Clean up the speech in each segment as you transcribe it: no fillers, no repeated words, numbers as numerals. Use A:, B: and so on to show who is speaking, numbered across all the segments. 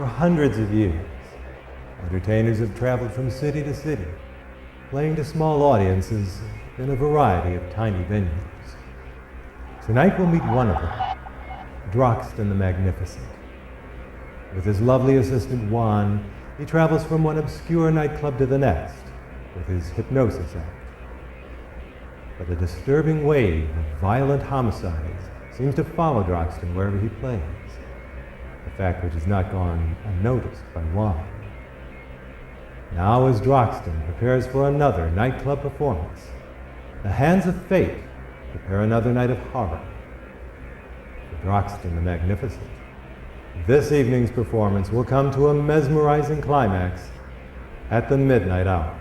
A: For hundreds of years, entertainers have traveled from city to city, playing to small audiences in a variety of tiny venues. Tonight we'll meet one of them, Droxton the Magnificent. With his lovely assistant Juan, he travels from one obscure nightclub to the next with his hypnosis act. But a disturbing wave of violent homicides seems to follow Droxton wherever he plays, a fact which has not gone unnoticed by Juan. Now as Droxton prepares for another nightclub performance, the hands of fate prepare another night of horror for Droxton the Magnificent. This evening's performance will come to a mesmerizing climax at the midnight hour.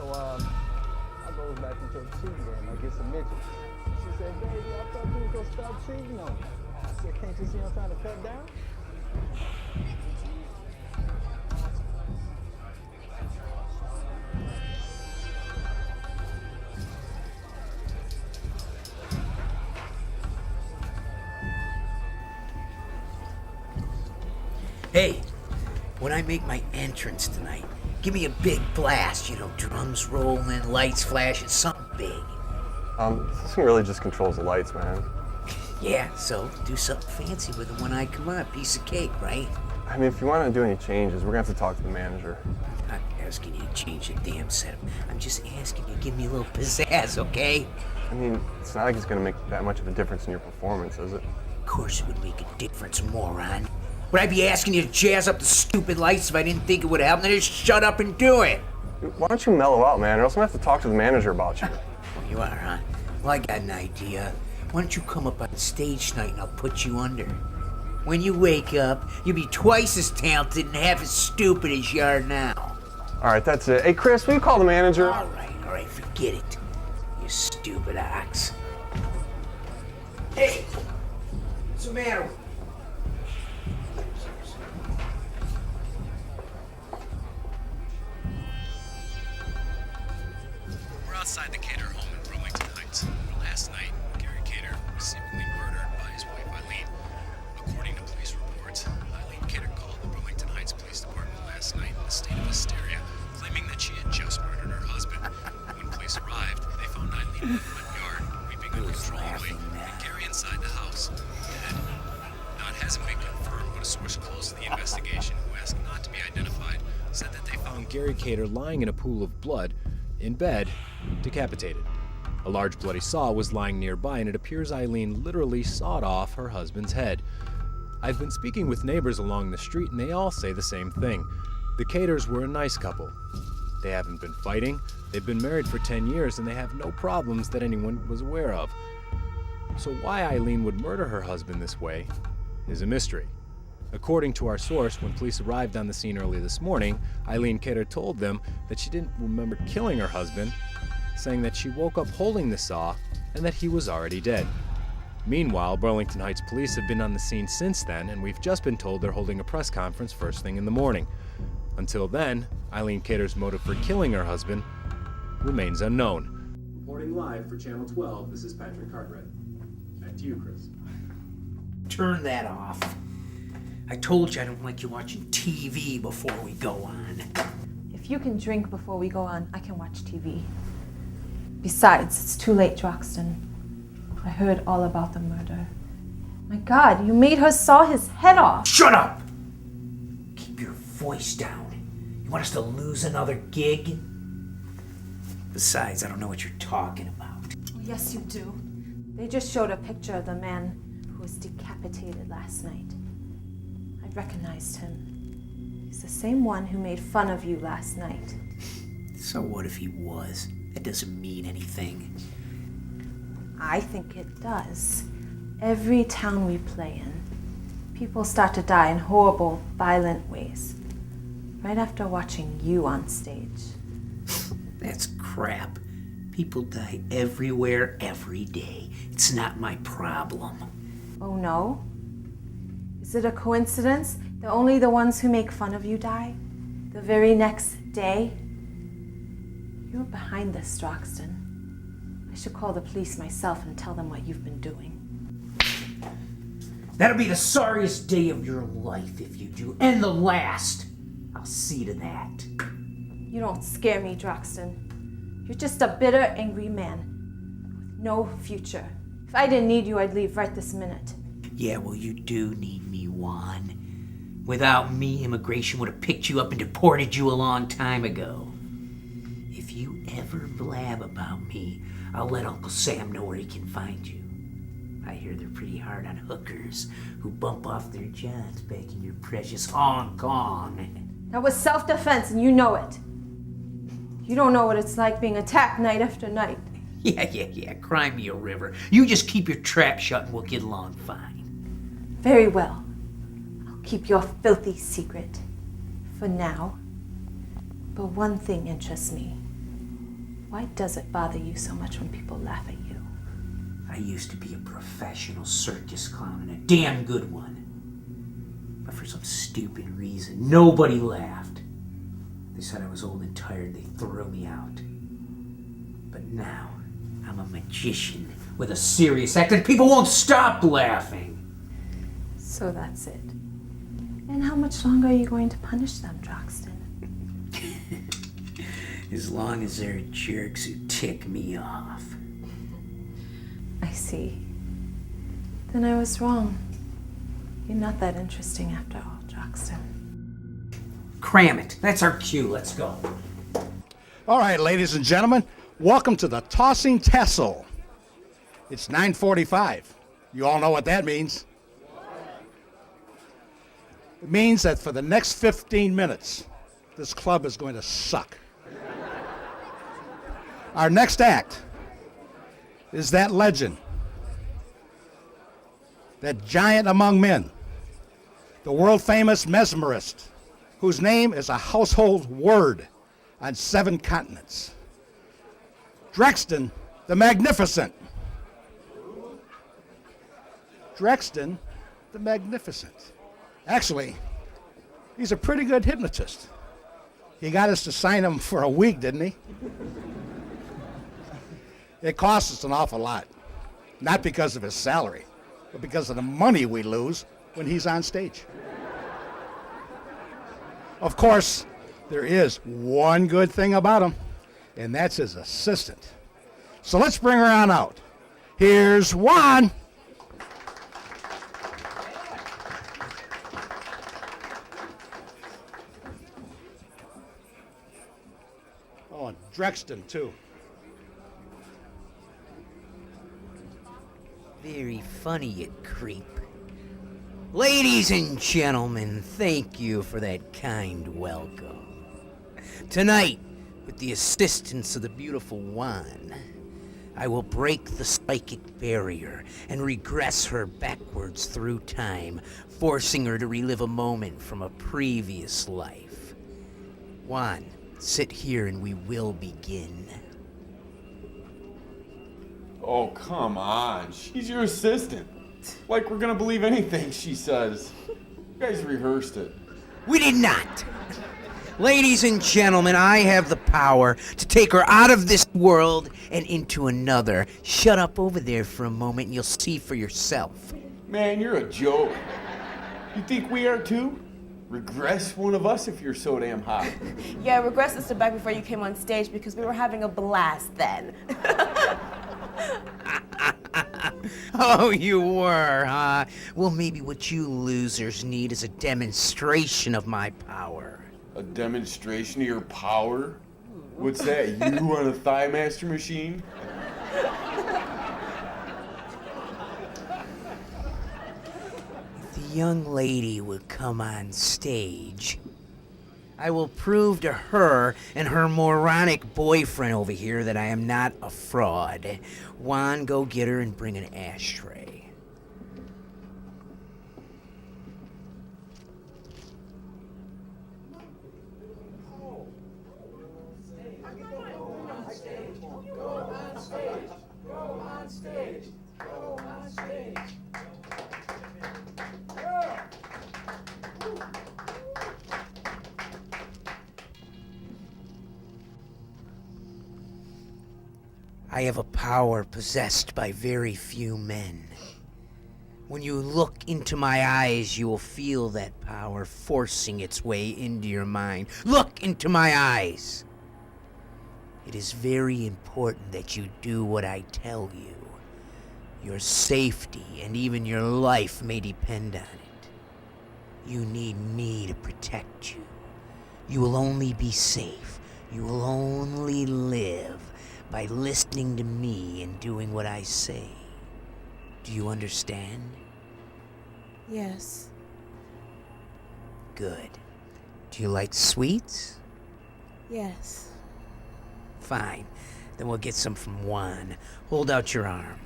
B: I goes back into the cheating game. I get some midgets. She said, baby, I thought you was gonna stop cheating on me. I said, can't you see I'm trying to cut down?
C: Hey, when I make my entrance tonight, give me a big blast, drums rolling, lights flashing, something big.
D: This thing really just controls the lights, man.
C: Yeah, so do something fancy with it when I come on. Piece of cake, right?
D: I mean, if you want to do any changes, we're gonna have to talk to the manager.
C: I'm not asking you to change the damn setup. I'm just asking you to give me a little pizzazz, okay?
D: I mean, it's not like it's gonna make that much of a difference in your performance, is it?
C: Of course it would make a difference, moron. Would I be asking you to jazz up the stupid lights if I didn't think it would help? Then just shut up and do it.
D: Why don't you mellow out, man, or else I'm gonna have to talk to the manager about you.
C: Oh, you are, huh? Well, I got an idea. Why don't you come up on stage tonight and I'll put you under? When you wake up, you'll be twice as talented and half as stupid as you are now.
D: All right, that's it. Hey, Chris, will you call the manager?
C: All right, forget it. You stupid ox. Hey, what's the matter with you?
E: Gary Cater lying in a pool of blood, in bed, decapitated. A large bloody saw was lying nearby, and it appears Eileen literally sawed off her husband's head. I've been speaking with neighbors along the street, and they all say the same thing. The Caters were a nice couple. They haven't been fighting, they've been married for 10 years, and they have no problems that anyone was aware of. So why Eileen would murder her husband this way is a mystery. According to our source, when police arrived on the scene early this morning, Eileen Cater told them that she didn't remember killing her husband, saying that she woke up holding the saw and that he was already dead. Meanwhile, Burlington Heights police have been on the scene since then, and we've just been told they're holding a press conference first thing in the morning. Until then, Eileen Cater's motive for killing her husband remains unknown. Reporting live for Channel 12, this is Patrick Cartwright. Back to you, Chris.
C: Turn that off. I told you I don't like you watching TV before we go on.
F: If you can drink before we go on, I can watch TV. Besides, it's too late, Droxton. I heard all about the murder. My God, you made her saw his head off.
C: Shut up! Keep your voice down. You want us to lose another gig? Besides, I don't know what you're talking about.
F: Oh, yes, you do. They just showed a picture of the man who was decapitated last night. I recognized him. He's the same one who made fun of you last night.
C: So what if he was? That doesn't mean anything.
F: I think it does. Every town we play in, people start to die in horrible, violent ways. Right after watching you on stage.
C: That's crap. People die everywhere, every day. It's not my problem.
F: Oh no? Is it a coincidence that only the ones who make fun of you die? The very next day? You're behind this, Droxton. I should call the police myself and tell them what you've been doing.
C: That'll be the sorriest day of your life if you do, and the last. I'll see to that.
F: You don't scare me, Droxton. You're just a bitter, angry man with no future. If I didn't need you, I'd leave right this minute.
C: Yeah, well, you do need me, Juan. Without me, immigration would have picked you up and deported you a long time ago. If you ever blab about me, I'll let Uncle Sam know where he can find you. I hear they're pretty hard on hookers who bump off their jobs back in your precious Hong Kong.
F: That was self-defense, and you know it. You don't know what it's like being attacked night after night.
C: Yeah, cry me a river. You just keep your trap shut and we'll get along fine.
F: Very well. I'll keep your filthy secret. For now. But one thing interests me. Why does it bother you so much when people laugh at you?
C: I used to be a professional circus clown and a damn good one. But for some stupid reason, nobody laughed. They said I was old and tired. They threw me out. But now, I'm a magician with a serious act and people won't stop laughing.
F: So that's it. And how much longer are you going to punish them, Droxton?
C: As long as they're jerks who tick me off.
F: I see. Then I was wrong. You're not that interesting after all, Droxton.
C: Cram it. That's our cue. Let's go.
G: All right, ladies and gentlemen, welcome to the Tossing Tassel. It's 9:45. You all know what that means. It means that for the next 15 minutes, this club is going to suck. Our next act is that legend, that giant among men, the world-famous mesmerist, whose name is a household word on 7 continents. Drexton the Magnificent. Drexton the Magnificent. Actually, he's a pretty good hypnotist. He got us to sign him for a week, didn't he? It costs us an awful lot. Not because of his salary, but because of the money we lose when he's on stage. Of course, there is one good thing about him, and that's his assistant. So let's bring her on out. Here's Juan. Oh, and Drexton, too.
C: Very funny, you creep. Ladies and gentlemen, thank you for that kind welcome. Tonight, with the assistance of the beautiful Juan, I will break the psychic barrier and regress her backwards through time, forcing her to relive a moment from a previous life. Juan, sit here and we will begin.
H: Oh, come on. She's your assistant. Like we're gonna believe anything she says. You guys rehearsed it.
C: We did not! Ladies and gentlemen, I have the power to take her out of this world and into another. Shut up over there for a moment and you'll see for yourself.
H: Man, you're a joke. You think we are too? Regress one of us if you're so damn hot.
I: Yeah, regress us to back before you came on stage because we were having a blast then.
C: Oh, you were, huh? Well, maybe what you losers need is a demonstration of my power.
H: A demonstration of your power? What's that, you on a Thigh Master machine?
C: If the young lady would come on stage, I will prove to her and her moronic boyfriend over here that I am not a fraud. Juan, go get her and bring an ashtray. I have a power possessed by very few men. When you look into my eyes, you will feel that power forcing its way into your mind. Look into my eyes. It is very important that you do what I tell you. Your safety and even your life may depend on it. You need me to protect you. You will only be safe. You will only live by listening to me and doing what I say. Do you understand?
I: Yes.
C: Good. Do you like sweets?
I: Yes.
C: Fine. Then we'll get some from Juan. Hold out your arm.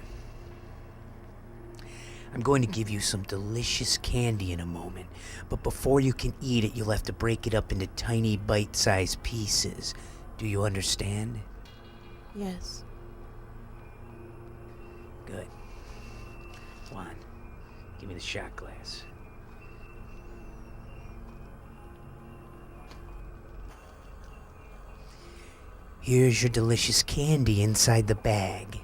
C: I'm going to give you some delicious candy in a moment, but before you can eat it, you'll have to break it up into tiny bite-sized pieces. Do you understand?
I: Yes.
C: Good. Juan, give me the shot glass. Here's your delicious candy inside the bag.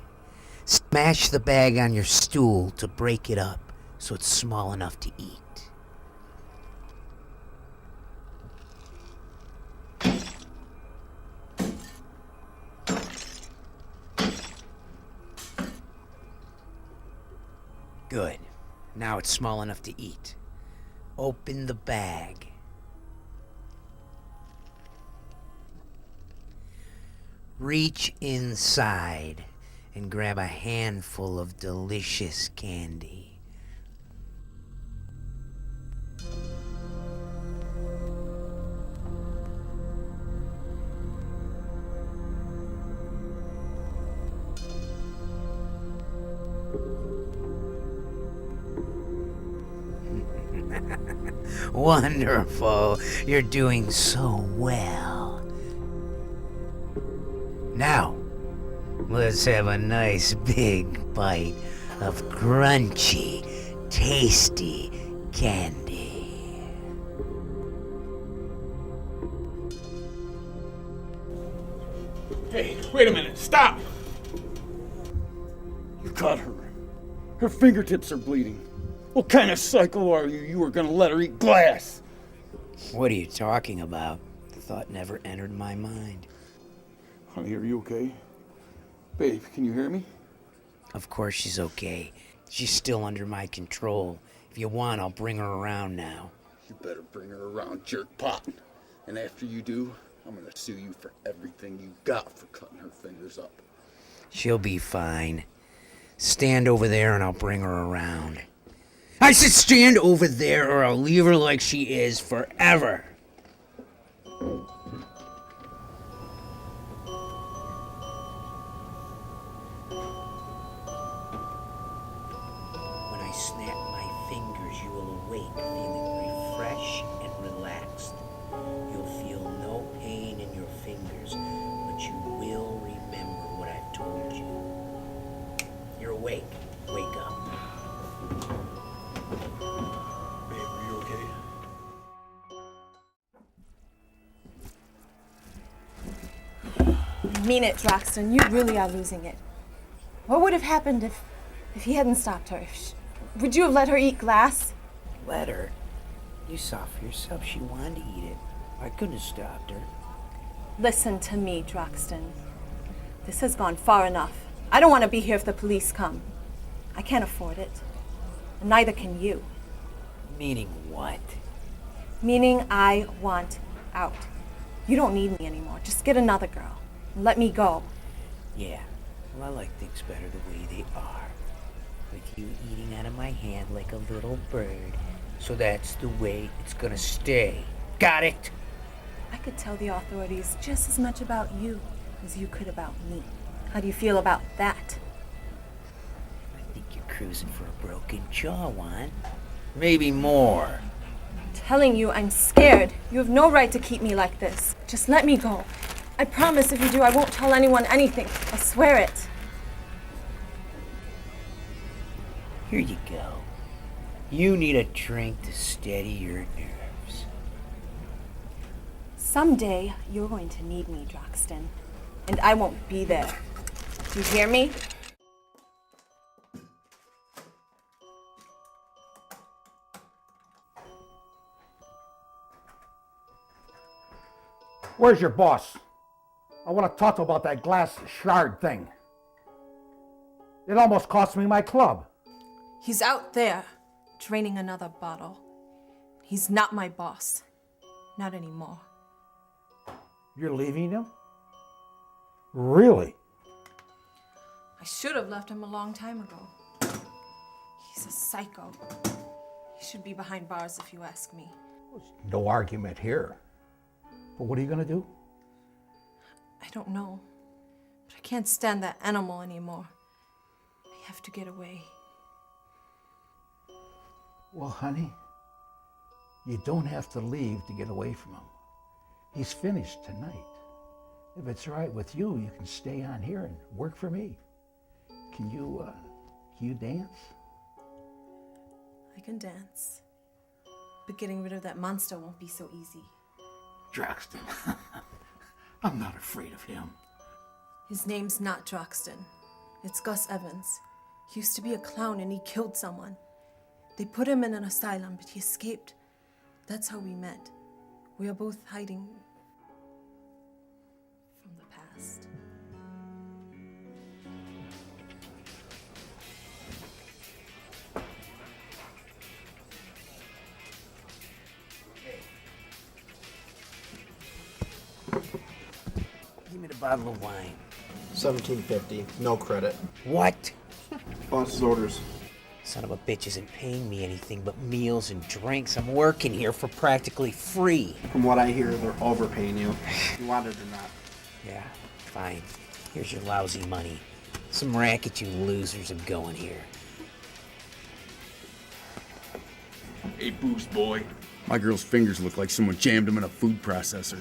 C: Smash the bag on your stool to break it up so it's small enough to eat. Good. Now it's small enough to eat. Open the bag. Reach inside and grab a handful of delicious candy. Wonderful. You're doing so well. Now, let's have a nice big bite of crunchy, tasty candy.
H: Hey, wait a minute, stop! You caught her. Her fingertips are bleeding. What kind of psycho are you? You were gonna let her eat glass.
C: What are you talking about? The thought never entered my mind.
H: Honey, are you okay? Babe, can you hear me?
C: Of course she's okay. She's still under my control. If you want, I'll bring her around now.
H: You better bring her around, jerk pot. And after you do,
J: I'm gonna sue you for everything you got for cutting her fingers up.
C: She'll be fine. Stand over there and I'll bring her around. I said stand over there or I'll leave her like she is forever. When I snap my fingers, you will awake feeling refreshed and relaxed. You'll feel no pain in your fingers, but you will remember what I've told you. You're awake. Wake up.
J: Babe, are you okay?
F: I mean it, Droxton. You really are losing it. What would have happened if he hadn't stopped her? Would you have let her eat glass?
C: Let her. You saw for yourself she wanted to eat it. I couldn't have stopped her.
F: Listen to me, Droxton. This has gone far enough. I don't want to be here if the police come. I can't afford it. And neither can you.
C: Meaning what?
F: Meaning I want out. You don't need me anymore. Just get another girl. And let me go.
C: Yeah. Well, I like things better the way they are. With you eating out of my hand like a little bird. So that's the way it's gonna stay. Got it?
F: I could tell the authorities just as much about you as you could about me. How do you feel about that?
C: I think you're cruising for a broken jaw, Juan. Maybe more.
F: I'm telling you, I'm scared. You have no right to keep me like this. Just let me go. I promise if you do, I won't tell anyone anything. I swear it.
C: Here you go. You need a drink to steady your nerves.
F: Someday, you're going to need me, Droxton. And I won't be there. Do you hear me?
G: Where's your boss? I want to talk to him about that glass shard thing. It almost cost me my club.
F: He's out there, draining another bottle. He's not my boss. Not anymore.
G: You're leaving him? Really?
F: I should have left him a long time ago. He's a psycho. He should be behind bars if you ask me.
G: No argument here. But what are you going to do?
F: I don't know. But I can't stand that animal anymore. I have to get away.
G: Well, honey, you don't have to leave to get away from him. He's finished tonight. If it's all right with you, you can stay on here and work for me. Can you dance?
F: I can dance. But getting rid of that monster won't be so easy.
G: Droxton. I'm not afraid of him.
F: His name's not Droxton. It's Gus Evans. He used to be a clown and he killed someone. They put him in an asylum, but he escaped. That's how we met. We are both hiding from the past.
C: Give me the bottle of wine.
K: $17.50, no credit.
C: What?
K: Boss's orders.
C: Son of a bitch isn't paying me anything but meals and drinks. I'm working here for practically free.
K: From what I hear, they're overpaying you. You want it or not.
C: Yeah, fine. Here's your lousy money. Some racket you losers are going here.
J: Hey, Boost boy. My girl's fingers look like someone jammed them in a food processor.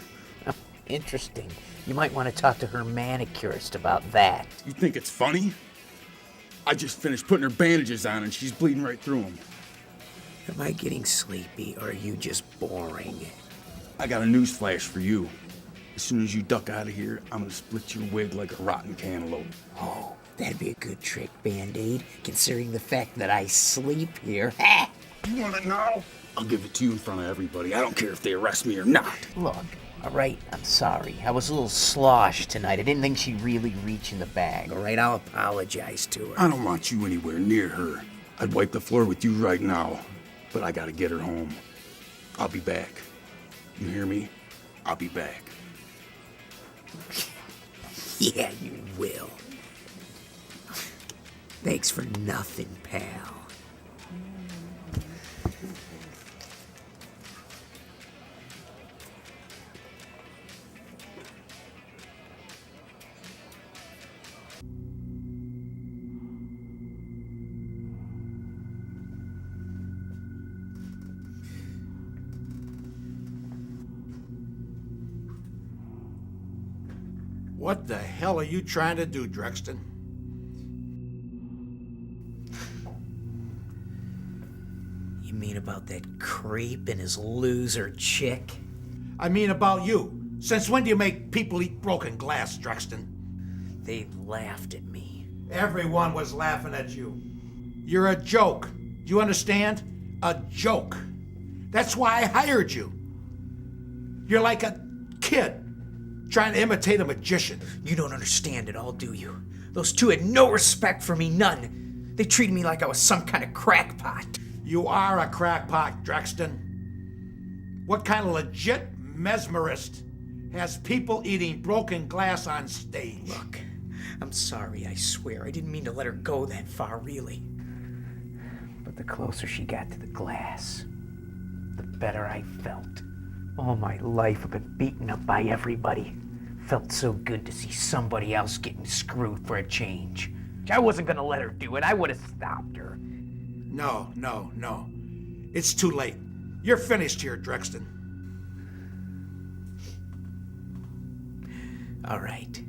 C: Interesting. You might want to talk to her manicurist about that.
J: You think it's funny? I just finished putting her bandages on and she's bleeding right through them.
C: Am I getting sleepy or are you just boring?
J: I got a news flash for you. As soon as you duck out of here, I'm gonna split your wig like a rotten cantaloupe.
C: Oh, that'd be a good trick, Band-Aid, considering the fact that I sleep here. Ha!
J: You want it now? I'll give it to you in front of everybody. I don't care if they arrest me or not.
C: Look, all right, I'm sorry. I was a little sloshed tonight. I didn't think she'd really reach in the bag, all right? I'll apologize to her.
J: I don't want you anywhere near her. I'd wipe the floor with you right now, but I gotta get her home. I'll be back. You hear me? I'll be back.
C: Yeah, you will. Thanks for nothing, pal.
G: What the hell are you trying to do, Drexton?
C: You mean about that creep and his loser chick?
G: I mean about you. Since when do you make people eat broken glass, Drexton?
C: They laughed at me.
G: Everyone was laughing at you. You're a joke. Do you understand? A joke. That's why I hired you. You're like a kid trying to imitate a magician.
C: You don't understand it all, do you? Those two had no respect for me, none. They treated me like I was some kind of crackpot.
G: You are a crackpot, Drexton. What kind of legit mesmerist has people eating broken glass on stage?
C: Look, I'm sorry, I swear. I didn't mean to let her go that far, really. But the closer she got to the glass, the better I felt. All my life I've been beaten up by everybody. Felt so good to see somebody else getting screwed for a change. I wasn't gonna let her do it. I would have stopped her.
G: No. It's too late. You're finished here, Drexton.
C: All right.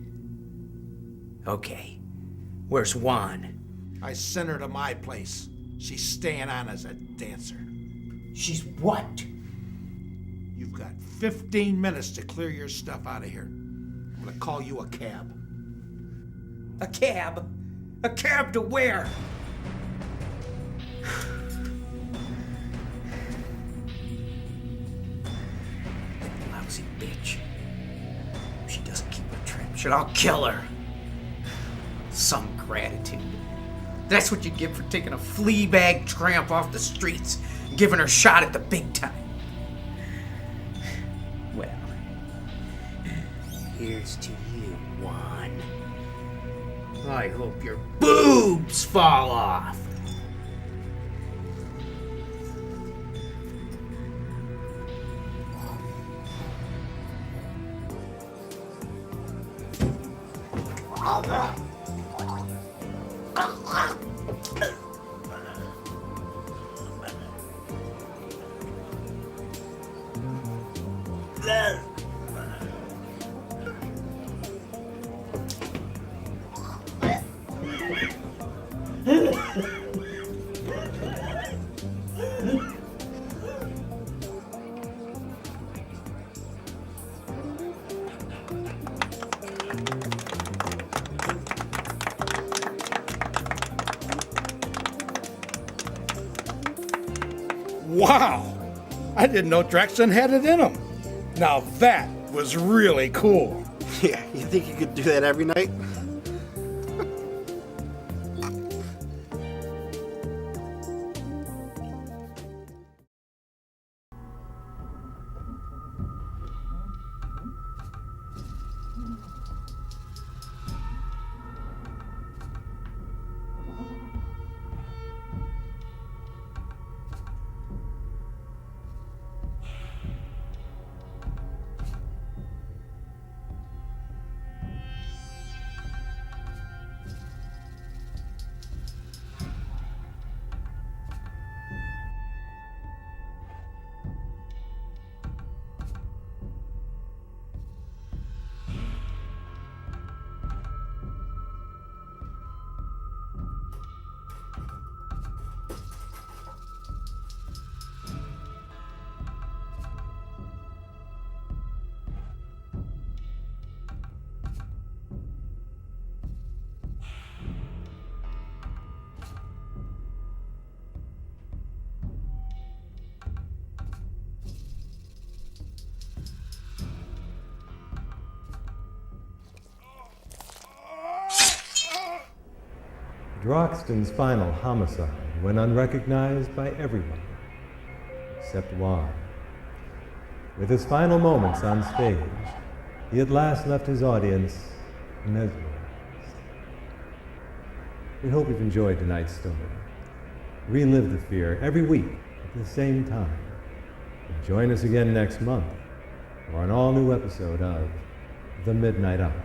C: Okay. Where's Juan?
G: I sent her to my place. She's staying on as a dancer.
C: She's what?
G: You've got 15 minutes to clear your stuff out of here. I'm gonna call you a cab.
C: A cab? A cab to where? That lousy bitch. If she doesn't keep her trap shut, I'll kill her. Some gratitude. That's what you get for taking a flea bag tramp off the streets and giving her a shot at the big time. Well, here's to you, Juan. I hope your boobs fall off.
G: Wow! I didn't know Drexton had it in him. Now that was really cool.
K: Yeah, you think you could do that every night?
A: Droxton's final homicide went unrecognized by everyone, except Juan. With his final moments on stage, he at last left his audience mesmerized. We hope you've enjoyed tonight's story. Relive the fear every week at the same time. And join us again next month for an all-new episode of The Midnight Hour.